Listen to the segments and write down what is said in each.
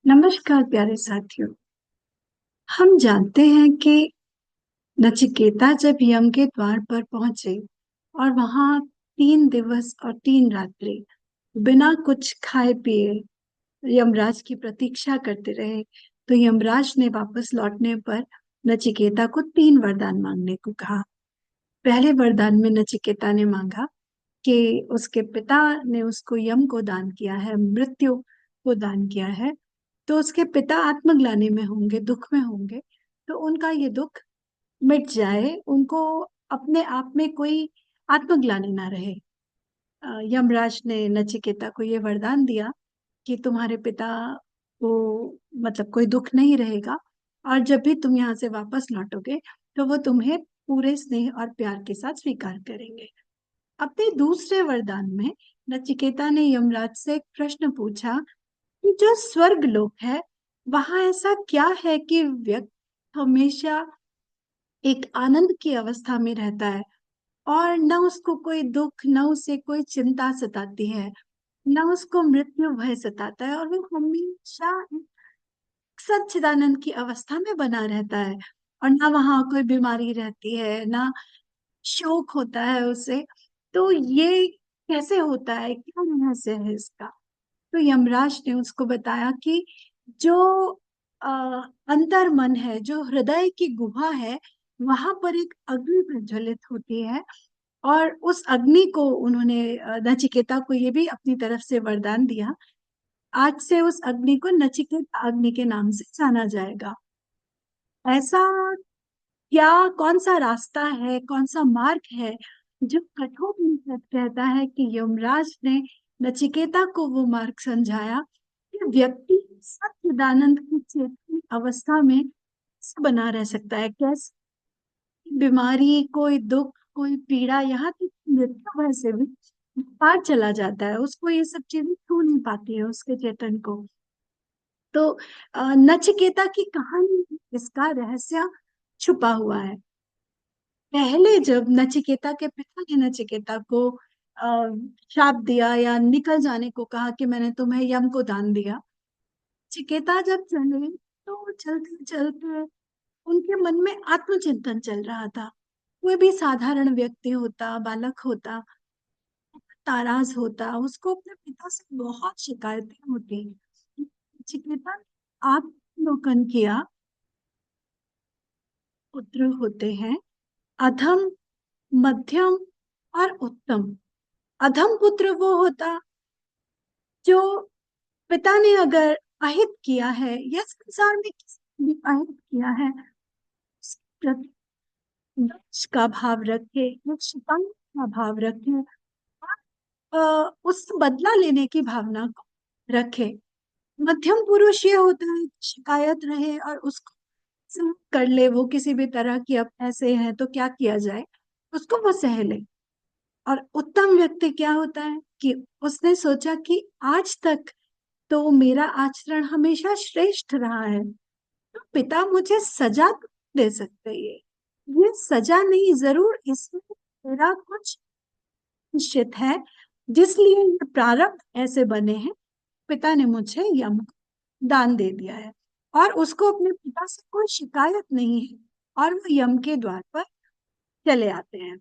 नमस्कार प्यारे साथियों। हम जानते हैं कि नचिकेता जब यम के द्वार पर पहुंचे और वहां 3 दिवस और 3 रात्रि बिना कुछ खाए पिए यमराज की प्रतीक्षा करते रहे, तो यमराज ने वापस लौटने पर नचिकेता को 3 वरदान मांगने को कहा। पहले वरदान में नचिकेता ने मांगा कि उसके पिता ने उसको यम को दान किया है, मृत्यु को दान किया है, तो उसके पिता आत्मग्लानि में होंगे, दुख में होंगे, तो उनका ये दुख मिट जाए, उनको अपने आप में कोई आत्मग्लानि ना रहे। यमराज ने नचिकेता को ये वरदान दिया कि तुम्हारे पिता को मतलब कोई दुख नहीं रहेगा, और जब भी तुम यहाँ से वापस लौटोगे तो वो तुम्हें पूरे स्नेह और प्यार के साथ स्वीकार करेंगे। अपने दूसरे वरदान में नचिकेता ने यमराज से एक प्रश्न पूछा कि जो स्वर्ग लोक है, वहां ऐसा क्या है कि व्यक्ति हमेशा एक आनंद की अवस्था में रहता है और न उसको कोई दुख, न उसे कोई चिंता सताती है, न उसको मृत्यु भय सताता है, और वो हमेशा एक सच्चिदानंद की अवस्था में बना रहता है, और ना वहां कोई बीमारी रहती है, ना शोक होता है उसे। तो ये कैसे होता है, क्या रहस्य है इसका? तो यमराज ने उसको बताया कि जो अ, अंतर मन है, जो हृदय की गुहा है, वहां पर एक अग्नि प्रज्वलित होती है, और उस अग्नि को उन्होंने नचिकेता को ये भी अपनी तरफ से वरदान दिया, आज से उस अग्नि को नचिकेता अग्नि के नाम से जाना जाएगा। ऐसा क्या, कौन सा रास्ता है, कौन सा मार्ग है जो कठोपनिषद कहता है कि यमराज ने नचिकेता को वो मार्ग समझाया कि व्यक्ति सच्चिदानंद की चेतन अवस्था में कैसे बना रह सकता है, कैसे बीमारी, कोई दुख, कोई पीड़ा, यहाँ तक मृत्यु भय से भी पार चला जाता है, उसको ये सब चीजें छू नहीं पाती है उसके चेतन को। तो नचिकेता की कहानी में इसका रहस्य छुपा हुआ है। पहले जब नचिकेता के पिता ने नचिकेता को श्राप दिया या निकल जाने को कहा कि मैंने तुम्हें यम को दान दिया, चिकेता जब चले तो चलते चलते उनके मन में आत्मचिंतन चल रहा था। कोई भी साधारण व्यक्ति होता, बालक होता, नाराज होता, उसको अपने पिता से बहुत शिकायतें होती। चिकेता ने आत्मलोकन किया। पुत्र होते हैं अधम, मध्यम और उत्तम। अधम पुत्र वो होता जो पिता ने अगर अहित किया है या संसार में किसी ने भी अहित किया है, उसके प्रति द्वेष का भाव रखे, एक शिकंज का भाव रखे, उस बदला लेने की भावना को रखे। मध्यम पुरुष ये होता है कि शिकायत रहे और उसको सहन कर ले, वो किसी भी तरह की, अब ऐसे है तो क्या किया जाए, उसको वो सह ले। और उत्तम व्यक्ति क्या होता है कि उसने सोचा कि आज तक तो मेरा आचरण हमेशा श्रेष्ठ रहा है, तो पिता मुझे सजा तो दे सकते, ये सजा नहीं, जरूर इसमें मेरा कुछ निश्चित है, जिसलिए ये प्रारब्ध ऐसे बने हैं। पिता ने मुझे यम को दान दे दिया है, और उसको अपने पिता से कोई शिकायत नहीं है, और वो यम के द्वार पर चले आते हैं।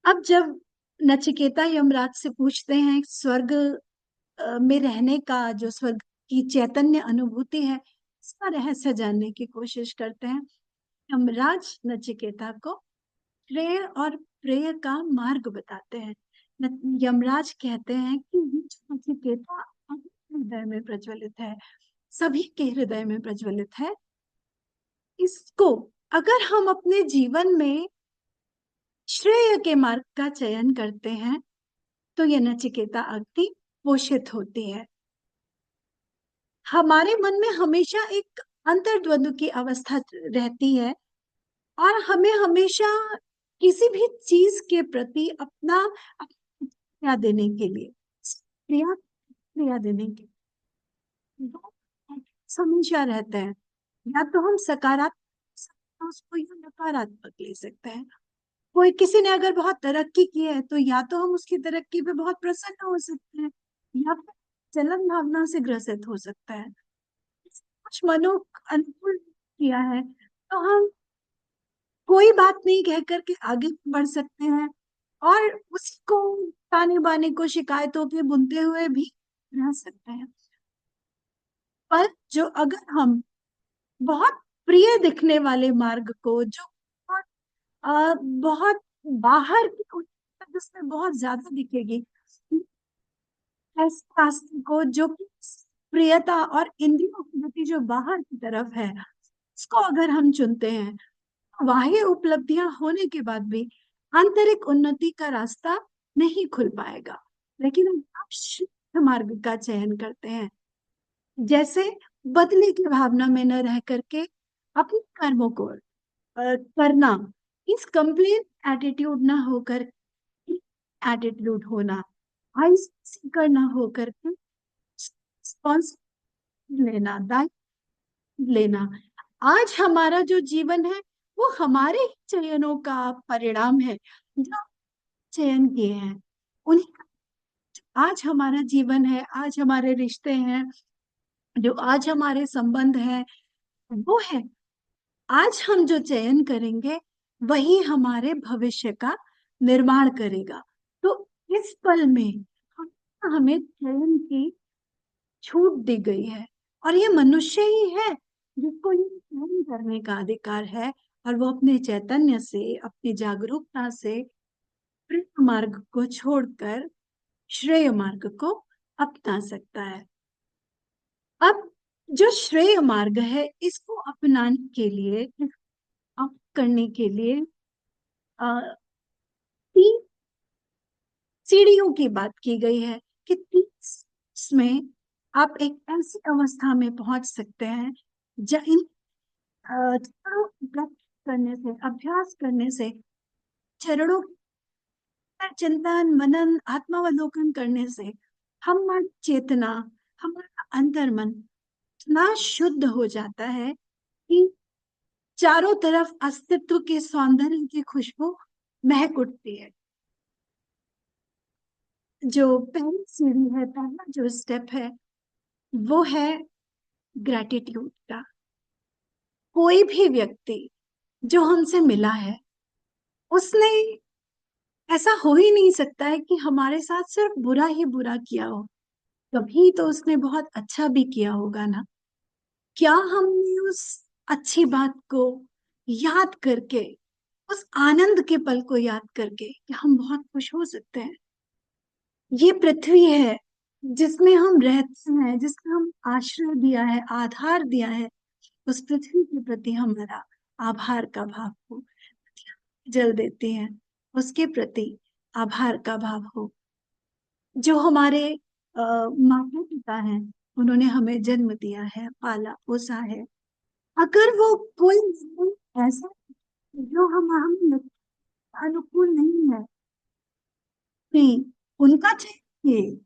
अब जब नचिकेता यमराज से पूछते हैं स्वर्ग में रहने का, जो स्वर्ग की चैतन्य अनुभूति है, इसका रहस्य जानने की कोशिश करते हैं, यमराज नचिकेता को श्रेय और प्रेय का मार्ग बताते हैं। यमराज कहते हैं कि ये जो नचिकेता अपने हृदय में प्रज्वलित है, सभी के हृदय में प्रज्वलित है, इसको अगर हम अपने जीवन में श्रेय के मार्ग का चयन करते हैं, तो यह नचिकेता अग्नि पोषित होती है। हमारे मन में हमेशा एक अंतर्द्वंद की अवस्था रहती है, और हमें हमेशा किसी भी चीज के प्रति अपना क्रिया देने के लिए, क्रिया क्रिया देने के दो हमेशा रहते हैं। या तो हम सकारात्मक उसको या नकारात्मक ले सकते हैं। कोई किसी ने अगर बहुत तरक्की की है, तो या तो हम उसकी तरक्की पे बहुत प्रसन्न हो सकते हैं, या फिर जलन भावना से ग्रसित हो सकता है। कुछ मनों अनुकूल किया है तो हम कोई बात नहीं कह करके आगे बढ़ सकते हैं, और उसी को ताने बाने को शिकायतों के बुनते हुए भी रह सकते हैं। पर जो अगर हम बहुत प्रिय दिखने वाले मार्ग को, जो बहुत बहुत बाहर की जिसमें बहुत ज्यादा दिखेगी, ऐसे रास्ते को जो कि प्रियता और इंद्रियों की गति जो बाहर की तरफ है, इसको अगर हम चुनते हैं, बाह्य उपलब्धियां होने के बाद भी आंतरिक उन्नति का रास्ता नहीं खुल पाएगा। लेकिन हम शुद्ध मार्ग का चयन करते हैं, जैसे बदले की भावना में न रह करके अपने कर्मों को करना, इस कंप्लेन एटीट्यूड ना होकर एटीट्यूड होना, आइस करना होकर के रिस्पॉन्सिबिलिटी लेना, दायित्व लेना। आज हमारा जो जीवन है वो हमारे ही चयनों का परिणाम है, जो चयन किए हैं उन्हीं आज हमारा जीवन है, आज हमारे रिश्ते हैं, जो आज हमारे संबंध हैं, वो है आज हम जो चयन करेंगे वही हमारे भविष्य का निर्माण करेगा। तो इस पल में हमें चयन की छूट दी गई है, और ये मनुष्य ही है जिसको ये चयन करने का अधिकार है, और वो अपने चैतन्य से, अपनी जागरूकता से प्रेम मार्ग को छोड़कर श्रेय मार्ग को अपना सकता है। अब जो श्रेय मार्ग है, इसको अपनाने के लिए, आप करने के लिए आ, 3 सीढ़ियों की बात की गई है कि 30 में आप एक ऐसी अवस्था में पहुंच सकते हैं जब इन चरणों की प्रैक्टिस करने से, अभ्यास करने से, चरणों का चिंतन मनन आत्मावलोकन करने से हमारी चेतना, हमारा अंतर्मन इतना शुद्ध हो जाता है कि चारों तरफ अस्तित्व के सौंदर्य की खुशबू महक उठती है। जो पहली सीढ़ी है, पहला जो स्टेप है, वो है ग्रेटिट्यूड का। कोई भी व्यक्ति जो हमसे मिला है, उसने, ऐसा हो ही नहीं सकता है कि हमारे साथ सिर्फ बुरा ही बुरा किया हो, कभी तो उसने बहुत अच्छा भी किया होगा ना। क्या हमने उस अच्छी बात को याद करके, उस आनंद के पल को याद करके, कि हम बहुत खुश हो सकते हैं? ये पृथ्वी है जिसमें हम रहते हैं, जिसमें हम आश्रय दिया है, आधार दिया है, उस पृथ्वी के प्रति हमारा आभार का भाव हो। जल देते हैं, उसके प्रति आभार का भाव हो। जो हमारे माता पिता हैं, उन्होंने हमें जन्म दिया है, पाला पोसा है, अगर वो कोई ऐसा जो हम अनुकूल नहीं है, नहीं, उनका चाहिए,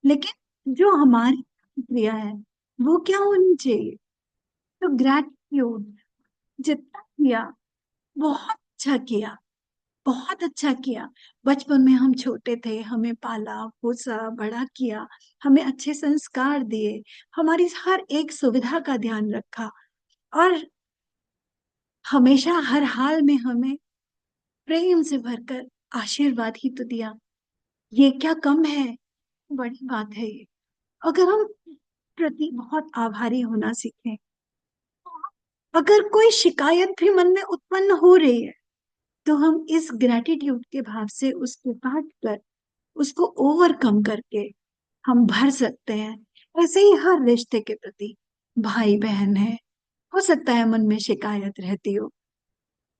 लेकिन जो हमारी क्रिया है वो क्या होनी चाहिए? तो ग्रैटिट्यूड, जितना किया बहुत अच्छा किया, बहुत अच्छा किया। बचपन में हम छोटे थे, हमें पाला पोसा बड़ा किया, हमें अच्छे संस्कार दिए, हमारी हर एक सुविधा का ध्यान रखा, और हमेशा हर हाल में हमें प्रेम से भरकर आशीर्वाद ही तो दिया। ये क्या कम है? बड़ी बात है ये। अगर हम प्रति बहुत आभारी होना सीखें, अगर कोई शिकायत भी मन में उत्पन्न हो रही है, तो हम इस ग्रेटिट्यूड के भाव से उसको काट कर, उसको ओवरकम करके हम भर सकते हैं। ऐसे ही हर रिश्ते के प्रति, भाई बहन है, हो सकता है मन में शिकायत रहती हो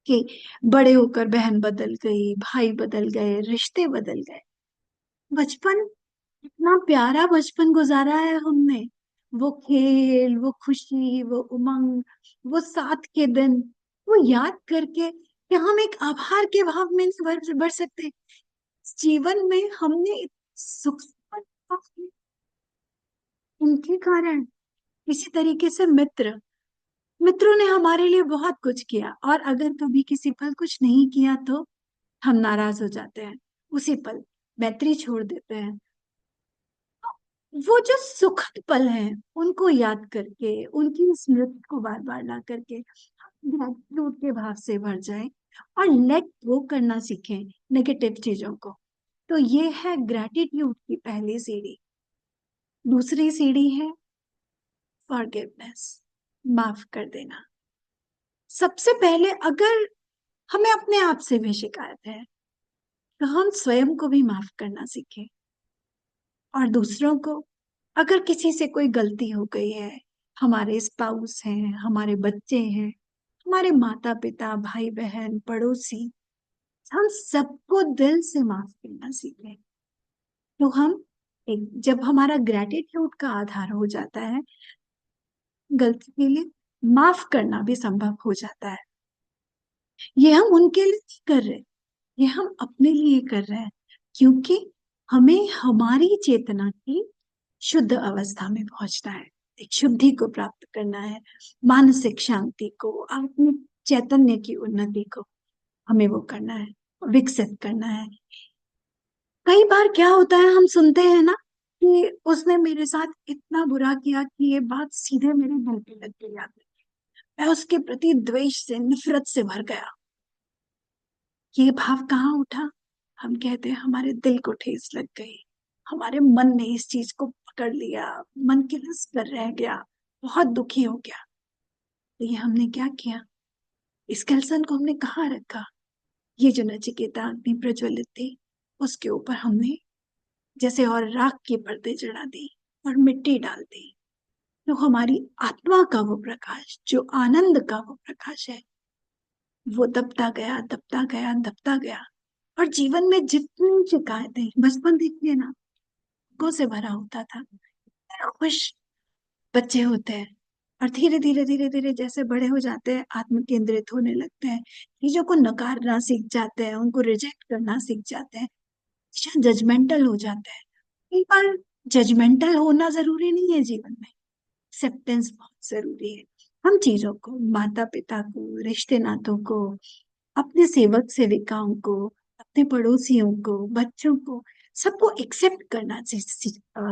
कि बड़े होकर बहन बदल गई, भाई बदल गए, रिश्ते बदल गए। बचपन, इतना प्यारा बचपन गुजारा है हमने, वो खेल, वो खुशी, वो उमंग, वो साथ के दिन, वो याद करके कि हम एक आभार के भाव में नहीं बढ़ सकते? जीवन में हमने सुख इनके कारण, इसी तरीके से मित्रों ने हमारे लिए बहुत कुछ किया, और अगर कभी किसी पल कुछ नहीं किया तो हम नाराज हो जाते हैं, उसी पल मैत्री छोड़ देते हैं। वो जो सुखद पल हैं उनको याद करके, उनकी स्मृति को बार बार ला करके ग्रेटिट्यूड के भाव से भर जाए और लेट गो करना सीखें नेगेटिव चीजों को। तो ये है ग्रेटिट्यूड की पहली सीढ़ी। दूसरी सीढ़ी है फॉरगिवनेस, माफ कर देना। सबसे पहले अगर हमें अपने आप से भी शिकायत है तो हम स्वयं को भी माफ करना सीखें। और दूसरों को, अगर किसी से कोई गलती हो गई है, हमारे स्पाउस हैं, हमारे बच्चे हैं, हमारे माता पिता, भाई बहन, पड़ोसी, हम सबको दिल से माफ करना सीखें। तो हम जब हमारा ग्रेटिट्यूड का आधार हो जाता है, गलती के लिए माफ करना भी संभव हो जाता है। ये हम उनके लिए नहीं कर रहे, ये हम अपने लिए कर रहे हैं, क्योंकि हमें हमारी चेतना की शुद्ध अवस्था में पहुंचना है, एक शुद्धि को प्राप्त करना है, मानसिक शांति को, आत्मिक चैतन्य की उन्नति को हमें वो करना है, विकसित करना है। कई बार क्या होता है, हम सुनते हैं ना कि उसने मेरे साथ इतना बुरा किया कि ये बात सीधे मेरे दिल पे लग गई आके, मैं उसके प्रति द्वेष से, नफरत से भर गया। ये भाव कहाँ उठा? हम कहते हैं हमारे दिल को ठेस लग गई, हमारे मन ने इस चीज को पकड़ लिया, मन के रस पर रह गया, बहुत दुखी हो गया। तो ये हमने क्या किया? इस कलसन को हमने कहाँ रखा? ये जो नचिकेता अग्नि प्रज्वलित थी उसके ऊपर हमने जैसे और राख के पर्दे चढ़ा दी और मिट्टी डाल दी। तो हमारी आत्मा का वो प्रकाश, जो आनंद का वो प्रकाश है, वो दबता गया, दबता गया, दबता गया। और जीवन में जितनी शिकायतें, बचपन देखिए ना, दुखों से भरा होता था, खुश बच्चे होते हैं, और धीरे धीरे धीरे धीरे जैसे बड़े हो जाते हैं, आत्म केंद्रित होने लगते हैं, चीजों को नकारना सीख जाते हैं, उनको रिजेक्ट करना सीख जाते हैं, जजमेंटल हो जाते हैं। कई बार जजमेंटल होना जरूरी नहीं है जीवन में, एक्सेप्टेंस बहुत जरूरी है। हम चीजों को, माता पिता को, रिश्ते नातों को, अपने सेवक सेविकाओं को, अपने पड़ोसियों को, बच्चों को, सबको एक्सेप्ट करना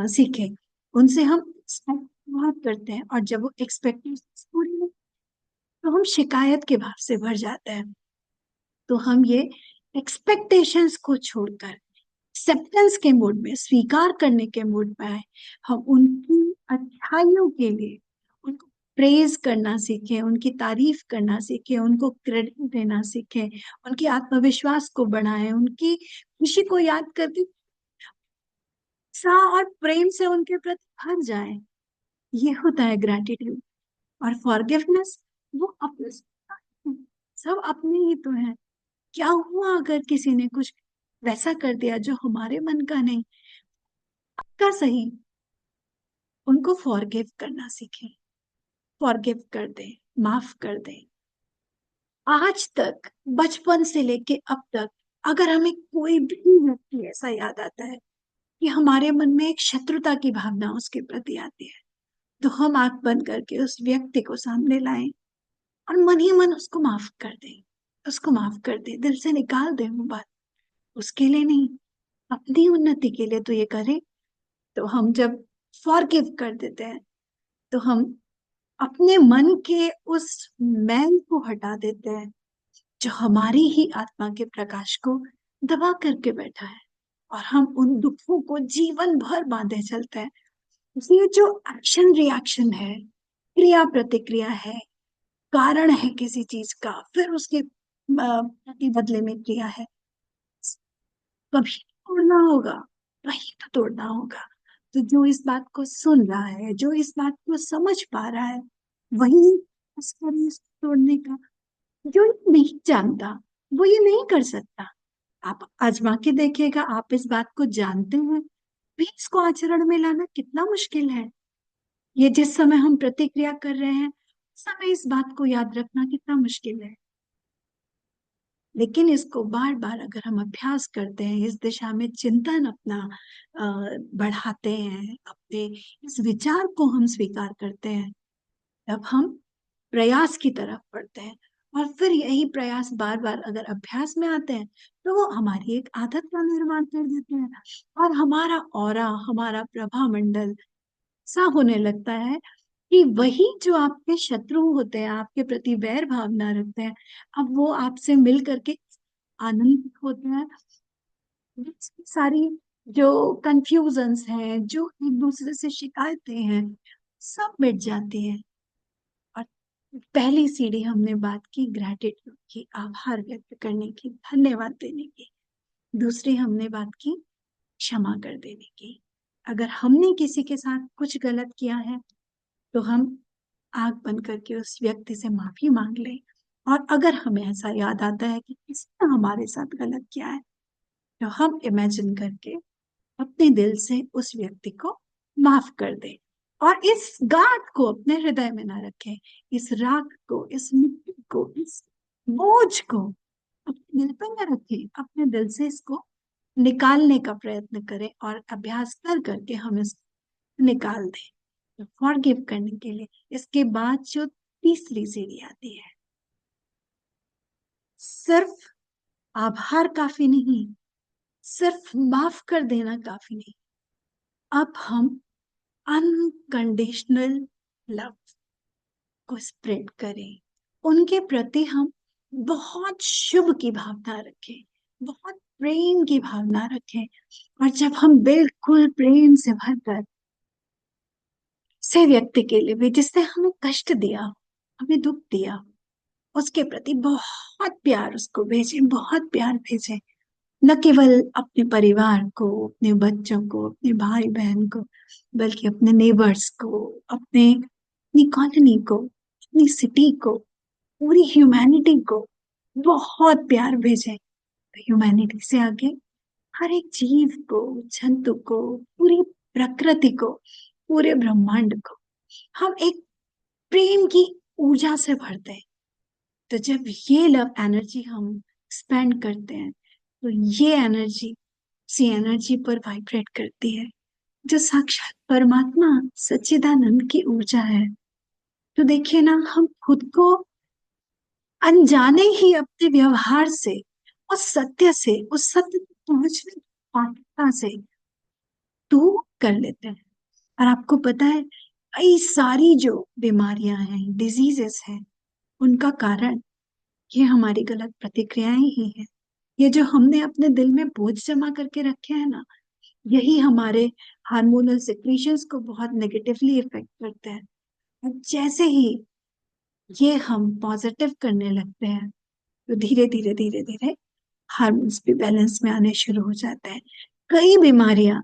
सीखें। उनसे हम एक्सपेक्ट बहुत करते हैं, और जब वो एक्सपेक्टेशंस पूरी नहीं तो हम शिकायत के भाव से भर जाते हैं। तो हम ये एक्सपेक्टेशंस को छोड़कर एक्सेप्टेंस के मूड में, स्वीकार करने के मूड में आए। हम उनकी अच्छाइयों के लिए उनको प्रेज करना सीखें, उनकी तारीफ करना सीखें, उनको क्रेडिट देना सीखें, उनके आत्मविश्वास को बढ़ाएं, उनकी खुशी को याद करके उत्साह और प्रेम से उनके प्रति भर जाएं। ये होता है ग्रैटिट्यूड। और फॉरगिवनेस, वो अपने सब अपने ही तो है। क्या हुआ अगर किसी ने कुछ वैसा कर दिया जो हमारे मन का नहीं, का सही, उनको फॉरगिव करना सीखें, फॉरगिव कर दें, माफ कर दें। आज तक, बचपन से लेके अब तक, अगर हमें कोई भी व्यक्ति ऐसा याद आता है कि हमारे मन में एक शत्रुता की भावना उसके प्रति आती है, तो हम आंख बंद करके उस व्यक्ति को सामने लाएं और मन ही मन उसको माफ कर दें, उसको माफ कर दें, दिल से निकाल दें वो बात। उसके लिए नहीं, अपनी उन्नति के लिए तो ये करें। तो हम जब फॉरगिव कर देते हैं तो हम अपने मन के उस मैल को हटा देते हैं जो हमारी ही आत्मा के प्रकाश को दबा करके बैठा है, और हम उन दुखों को जीवन भर बांधे चलते हैं। ये जो एक्शन रिएक्शन है, क्रिया प्रतिक्रिया है, कारण है किसी चीज का, फिर उसके प्रति बदले में क्रिया है, कभी तोड़ना होगा, वही तो तोड़ना होगा। तो जो इस बात को सुन रहा है, जो इस बात को समझ पा रहा है, वही उसका इसको तोड़ने का। जो ये नहीं जानता वो ये नहीं कर सकता। आप आजमा के देखिएगा, आप इस बात को जानते हैं भी इसको आचरण में लाना कितना मुश्किल है। ये जिस समय हम प्रतिक्रिया कर रहे हैं, उस समय इस बात को याद रखना कितना मुश्किल है। लेकिन इसको बार बार अगर हम अभ्यास करते हैं, इस दिशा में चिंतन अपना बढ़ाते हैं, अपने इस विचार को हम स्वीकार करते हैं, तब हम प्रयास की तरफ बढ़ते हैं। और फिर यही प्रयास बार बार अगर अभ्यास में आते हैं तो वो हमारी एक आदत का निर्माण कर देते हैं, और हमारा ऑरा, हमारा प्रभा मंडल सा होने लगता है कि वही जो आपके शत्रु होते हैं, आपके प्रति वैर भावना रखते हैं, अब वो आपसे मिल करके आनंदित होते हैं। सारी जो कंफ्यूजन्स हैं, जो एक दूसरे से शिकायतें हैं, सब मिट जाती है। और पहली सीढ़ी हमने बात की ग्रैटिट्यूड की, आभार व्यक्त करने की, धन्यवाद देने की। दूसरी हमने बात की क्षमा कर देने की। अगर हमने किसी के साथ कुछ गलत किया है तो हम आग बन करके उस व्यक्ति से माफी मांग लें। और अगर हमें ऐसा याद आता है कि किसी ने हमारे साथ गलत किया है तो हम इमेजिन करके अपने दिल से उस व्यक्ति को माफ कर दें, और इस गांठ को अपने हृदय में ना रखें। इस राग को, इस मिट्टी को, इस बोझ को अपने दिल पर न रखें। अपने दिल से इसको निकालने का प्रयत्न करें और अभ्यास कर करके हम इसको निकाल दें फॉरगिव करने के लिए। इसके बाद जो तीसरी सीढ़ी आती है, सिर्फ आभार काफी नहीं, सिर्फ माफ कर देना काफी नहीं, अब हम अनकंडीशनल लव को स्प्रेड करें। उनके प्रति हम बहुत शुभ की भावना रखें, बहुत प्रेम की भावना रखें। और जब हम बिल्कुल प्रेम से भरकर से व्यक्ति के लिए भी जिसने हमें कष्ट दिया, हमें दुख दिया, उसके प्रति बहुत प्यार उसको भेजें, बहुत प्यार भेजें। न केवल अपने परिवार को, अपने बच्चों को, अपने भाई बहन को, बल्कि अपने नेबर्स को, अपनी कॉलोनी को, अपनी सिटी को, पूरी ह्यूमैनिटी को बहुत प्यार भेजें। ह्यूमैनिटी से आगे हर एक जीव को, जंतु को, पूरी प्रकृति को, पूरे ब्रह्मांड को हम एक प्रेम की ऊर्जा से भरते हैं। तो जब ये लव एनर्जी हम स्पेंड करते हैं तो ये एनर्जी सी एनर्जी पर वाइब्रेट करती है जो साक्षात परमात्मा सच्चिदानंद की ऊर्जा है। तो देखिए ना, हम खुद को अनजाने ही अपने व्यवहार से, उस सत्य तक पहुंचने की पात्रता से दूर कर लेते हैं। और आपको पता है, कई सारी जो बीमारियां हैं, डिजीजेस हैं, उनका कारण ये हमारी गलत प्रतिक्रियाएं ही है। ये जो हमने अपने दिल में बोझ जमा करके रखे हैं ना, यही हमारे हार्मोनल सिक्रीशंस को बहुत नेगेटिवली इफेक्ट करते हैं। और जैसे ही ये हम पॉजिटिव करने लगते हैं तो धीरे धीरे धीरे धीरे हार्मोन्स भी बैलेंस में आने शुरू हो जाते हैं। कई बीमारियां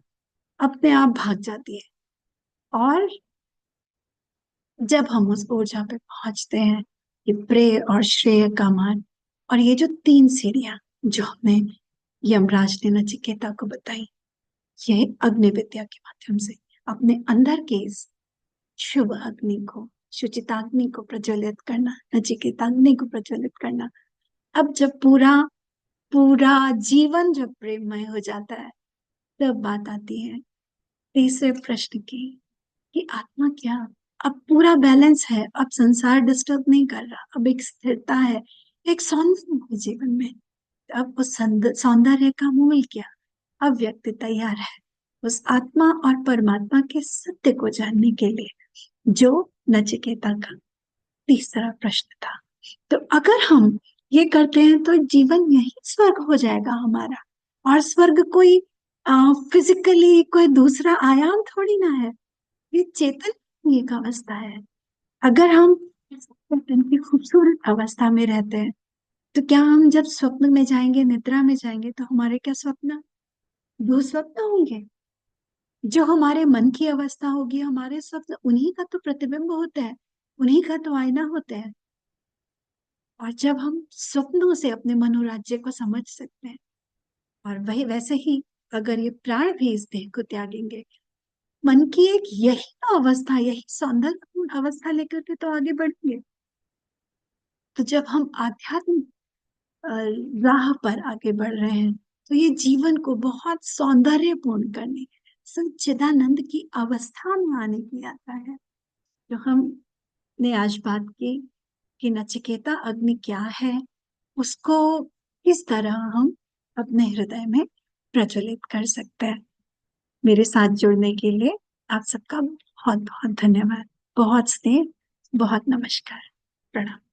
अपने आप भाग जाती है। और जब हम उस ऊर्जा पे पहुंचते हैं, ये प्रेय और श्रेय का मान, और ये जो तीन सीढ़ियां जो हमने यमराज ने नचिकेता को बताई, ये अग्नि विद्या के माध्यम से अपने अंदर के इस शुभ अग्नि को, शुचिताग्नि को प्रज्वलित करना, नचिकेताग्नि को प्रज्वलित करना। अब जब पूरा पूरा जीवन जब प्रेममय हो जाता है, तब बात आती है तीसरे प्रश्न की कि आत्मा क्या। अब पूरा बैलेंस है, अब संसार डिस्टर्ब नहीं कर रहा, अब एक स्थिरता है, एक सौंदर्य है जीवन में। अब उस सौंदर्य का मूल क्या। अब व्यक्ति तैयार है उस आत्मा और परमात्मा के सत्य को जानने के लिए, जो नचिकेता का तीसरा प्रश्न था। तो अगर हम ये करते हैं तो जीवन यही स्वर्ग हो जाएगा हमारा। और स्वर्ग कोई फिजिकली कोई दूसरा आयाम थोड़ी ना है, ये चेतन की एक अवस्था है। अगर हम इस चेतन की खूबसूरत अवस्था में रहते हैं तो क्या हम जब स्वप्न में जाएंगे, निद्रा में जाएंगे, तो हमारे क्या स्वप्न दुस्वप्न होंगे। जो हमारे मन की अवस्था होगी, हमारे स्वप्न उन्हीं का तो प्रतिबिंब होता है, उन्हीं का तो आईना होता है। और जब हम स्वप्नों से अपने मनोराज्य को समझ सकते हैं, और वही वैसे ही अगर ये प्राण भी इस देह को त्यागेंगे, मन की एक यही तो अवस्था, यही सौंदर्यपूर्ण अवस्था लेकर के तो आगे बढ़ेंगे। तो जब हम आध्यात्मिक अ, राह पर आगे बढ़ रहे हैं तो ये जीवन को बहुत सौंदर्यपूर्ण करने, सच्चिदानंद की अवस्था में आने की यात्रा है। जो हमने आज बात की कि नचिकेता अग्नि क्या है, उसको किस तरह हम अपने हृदय में प्रज्वलित कर सकते हैं। मेरे साथ जुड़ने के लिए आप सबका बहुत बहुत धन्यवाद। बहुत स्नेह, बहुत नमस्कार, प्रणाम।